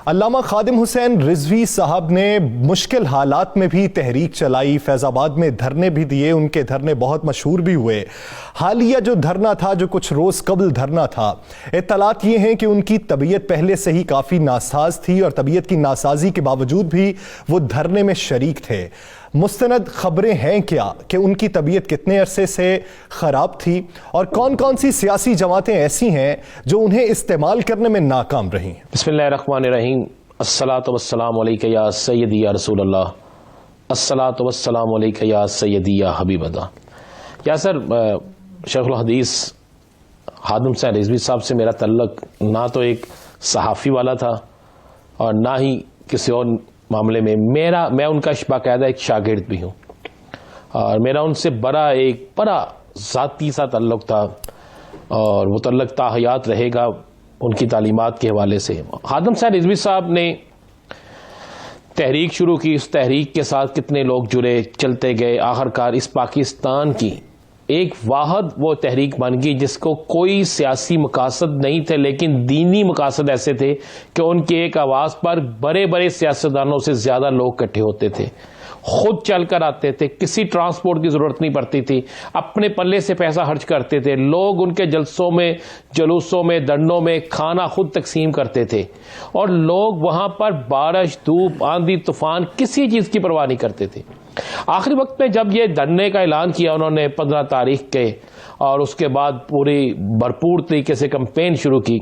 علامہ خادم حسین رضوی صاحب نے مشکل حالات میں بھی تحریک چلائی، فیض آباد میں دھرنے بھی دیے، ان کے دھرنے بہت مشہور بھی ہوئے۔ حالیہ جو دھرنا تھا، جو کچھ روز قبل دھرنا تھا، اطلاعات یہ ہیں کہ ان کی طبیعت پہلے سے ہی کافی ناساز تھی اور طبیعت کی ناسازی کے باوجود بھی وہ دھرنے میں شریک تھے۔ مستند خبریں ہیں کیا کہ ان کی طبیعت کتنے عرصے سے خراب تھی اور کون کون سی سیاسی جماعتیں ایسی ہیں جو انہیں استعمال کرنے میں ناکام رہی؟ بسم اللہ الرحمن الرحیم۔ الصلاۃ والسلام علیک یا سیدی یا رسول اللہ، الصلاۃ والسلام علیک یا سیدی یا حبیب اللہ۔ یا سر، شیخ الحدیث خادم حسین رضوی صاحب سے میرا تعلق نہ تو ایک صحافی والا تھا اور نہ ہی کسی اور معاملے میں۔ میں ان کا باقاعدہ ایک شاگرد بھی ہوں اور میرا ان سے بڑا ذاتی سا تعلق تھا اور وہ تعلق تا حیات رہے گا ان کی تعلیمات کے حوالے سے۔ خادم حسین رضوی صاحب نے تحریک شروع کی، اس تحریک کے ساتھ کتنے لوگ جڑے، چلتے گئے، آخرکار اس پاکستان کی ایک واحد وہ تحریک بن گئی جس کو کوئی سیاسی مقاصد نہیں تھے لیکن دینی مقاصد ایسے تھے کہ ان کی ایک آواز پر بڑے بڑے سیاستدانوں سے زیادہ لوگ اکٹھے ہوتے تھے، خود چل کر آتے تھے، کسی ٹرانسپورٹ کی ضرورت نہیں پڑتی تھی، اپنے پلے سے پیسہ خرچ کرتے تھے، لوگ ان کے جلسوں میں، جلوسوں میں، دھرنوں میں کھانا خود تقسیم کرتے تھے اور لوگ وہاں پر بارش، دھوپ، آندھی، طوفان کسی چیز کی پرواہ نہیں کرتے تھے۔ آخری وقت میں جب یہ دھرنے کا اعلان کیا انہوں نے 15 تاریخ کے، اور اس کے بعد پوری بھرپور طریقے سے کمپین شروع کی،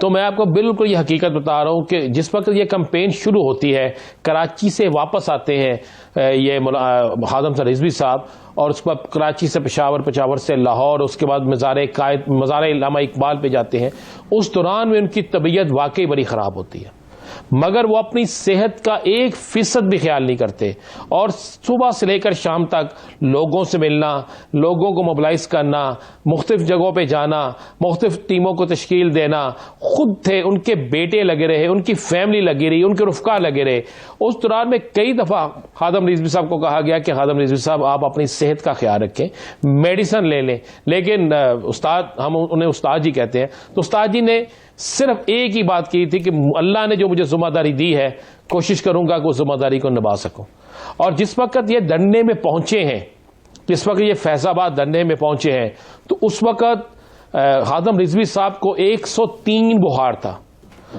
تو میں آپ کو بالکل یہ حقیقت بتا رہا ہوں کہ جس وقت یہ کمپین شروع ہوتی ہے، کراچی سے واپس آتے ہیں یہ خادم حسین رضوی صاحب، اور اس کے بعد کراچی سے پشاور، پشاور سے لاہور، اس کے بعد مزار علامہ اقبال پہ جاتے ہیں۔ اس دوران میں ان کی طبیعت واقعی بڑی خراب ہوتی ہے، مگر وہ اپنی صحت کا 1% بھی خیال نہیں کرتے اور صبح سے لے کر شام تک لوگوں سے ملنا، لوگوں کو موبلائز کرنا، مختلف جگہوں پہ جانا، مختلف ٹیموں کو تشکیل دینا، خود تھے، ان کے بیٹے لگے رہے، ان کی فیملی لگی رہی، ان کے رفقا لگے رہے۔ اس دوران میں کئی دفعہ خادم رضوی صاحب کو کہا گیا کہ خادم رضوی صاحب آپ اپنی صحت کا خیال رکھیں، میڈیسن لے لیں، لیکن استاد، ہم انہیں استاد جی کہتے ہیں، تو استاد جی نے صرف ایک ہی بات کی تھی کہ اللہ نے جو مجھے ذمہ داری دی ہے کوشش کروں گا کہ اس ذمہ داری کو نبھا سکوں۔ اور جس وقت یہ دھرنے میں پہنچے ہیں، جس وقت یہ فیض آباد دھرنے میں پہنچے ہیں، تو اس وقت خادم رضوی صاحب کو 103 بخار تھا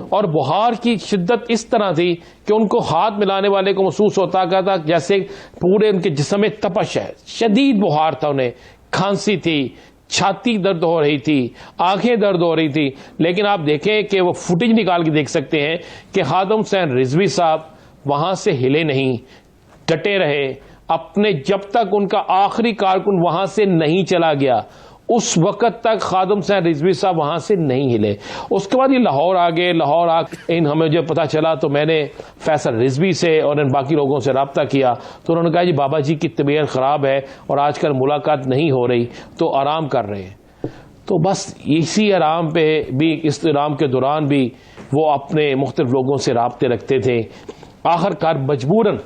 اور بخار کی شدت اس طرح تھی کہ ان کو ہاتھ ملانے والے کو محسوس ہوتا تھا جیسے پورے ان کے جسم میں تپش ہے، شدید بخار تھا، انہیں کھانسی تھی، چھاتی درد ہو رہی تھی، آنکھیں درد ہو رہی تھی۔ لیکن آپ دیکھیں کہ وہ فوٹیج نکال کے دیکھ سکتے ہیں کہ خادم حسین رضوی صاحب وہاں سے ہلے نہیں، ڈٹے رہے اپنے، جب تک ان کا آخری کارکن وہاں سے نہیں چلا گیا اس وقت تک خادم حسین رضوی صاحب وہاں سے نہیں ہلے۔ اس کے بعد یہ لاہور آ گئے، لاہور ہمیں جب پتا چلا تو میں نے فیصل رضوی سے اور ان باقی لوگوں سے رابطہ کیا، تو انہوں نے کہا جی بابا جی کی طبیعت خراب ہے اور آج کل ملاقات نہیں ہو رہی، تو آرام کر رہے ہیں۔ تو بس اسی آرام پہ بھی، اس آرام کے دوران بھی وہ اپنے مختلف لوگوں سے رابطے رکھتے تھے۔ آخرکار مجبوراً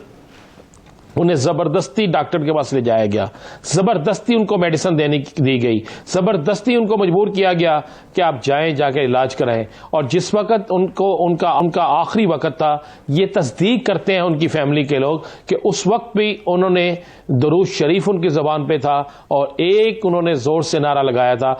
انہیں زبردستی ڈاکٹر کے پاس لے جایا گیا، زبردستی ان کو میڈیسن دی گئی، زبردستی ان کو مجبور کیا گیا کہ آپ جائیں، جا کے علاج کرائیں۔ اور جس وقت ان کا آخری وقت تھا، یہ تصدیق کرتے ہیں ان کی فیملی کے لوگ کہ اس وقت بھی انہوں نے درود شریف ان کی زبان پہ تھا اور ایک انہوں نے زور سے نعرہ لگایا تھا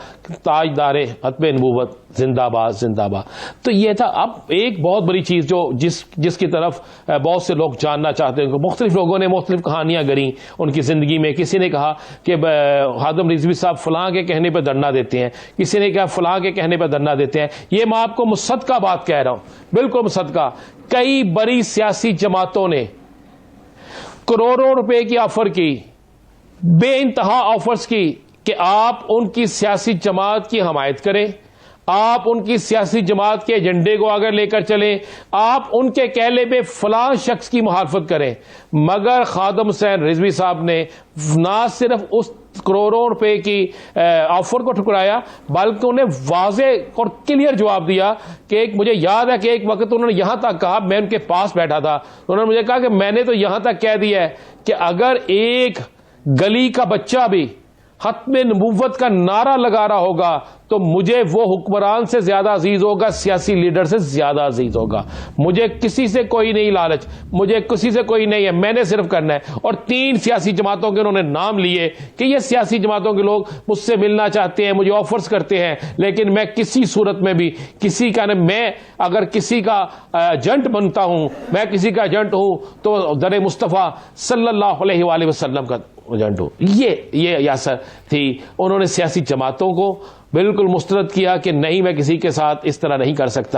تاجدار ختم نبوت زندہ باد زندہ باد۔ تو یہ تھا۔ اب ایک بہت بڑی چیز جو جس کی طرف بہت سے لوگ جاننا چاہتے ہیں، مختلف لوگوں نے مختلف کہانیاں گڑیں ان کی زندگی میں۔ کسی نے کہا کہ خادم رضوی صاحب فلاں کے کہنے پہ دھرنا دیتے ہیں، کسی نے کہا فلاں کے کہنے پہ دھرنا دیتے ہیں۔ یہ میں آپ کو مصدقہ بات کہہ رہا ہوں، بالکل مصدقہ۔ کئی بڑی سیاسی جماعتوں نے کروڑوں روپے کی آفر کی، بے انتہا آفرز کی کہ آپ ان کی سیاسی جماعت کی حمایت کریں، آپ ان کی سیاسی جماعت کے ایجنڈے کو آگے لے کر چلیں، آپ ان کے کہنے پہ فلاں شخص کی مخالفت کریں۔ مگر خادم حسین رضوی صاحب نے نہ صرف اس کروڑوں روپے کی آفر کو ٹھکرایا بلکہ انہیں واضح اور کلیئر جواب دیا کہ مجھے یاد ہے کہ ایک وقت انہوں نے یہاں تک کہا، میں ان کے پاس بیٹھا تھا، انہوں نے مجھے کہا کہ میں نے تو یہاں تک کہہ دیا ہے کہ اگر ایک گلی کا بچہ بھی ختم نبوت کا نعرہ لگا رہا ہوگا تو مجھے وہ حکمران سے زیادہ عزیز ہوگا, سیاسی لیڈر سے زیادہ عزیز ہوگا. مجھے کسی سے کوئی نہیں لالچ, مجھے کسی سے کوئی نہیں ہے, میں نے صرف کرنا ہے. اور 3 سیاسی جماعتوں کے انہوں نے نام لیے کہ یہ سیاسی جماعتوں کے لوگ مجھ سے ملنا چاہتے ہیں, مجھے آفرز کرتے ہیں, لیکن میں کسی صورت میں بھی کسی کا میں اگر کسی کا ایجنٹ بنتا ہوں, میں کسی کا ایجنٹ ہوں تو در مصطفیٰ صلی اللہ علیہ وآلہ وسلم کا ایجنٹ ہوں. یہ یاسر تھی. انہوں نے سیاسی جماعتوں کو بالکل مسترد کیا کہ نہیں, میں کسی کے ساتھ اس طرح نہیں کر سکتا.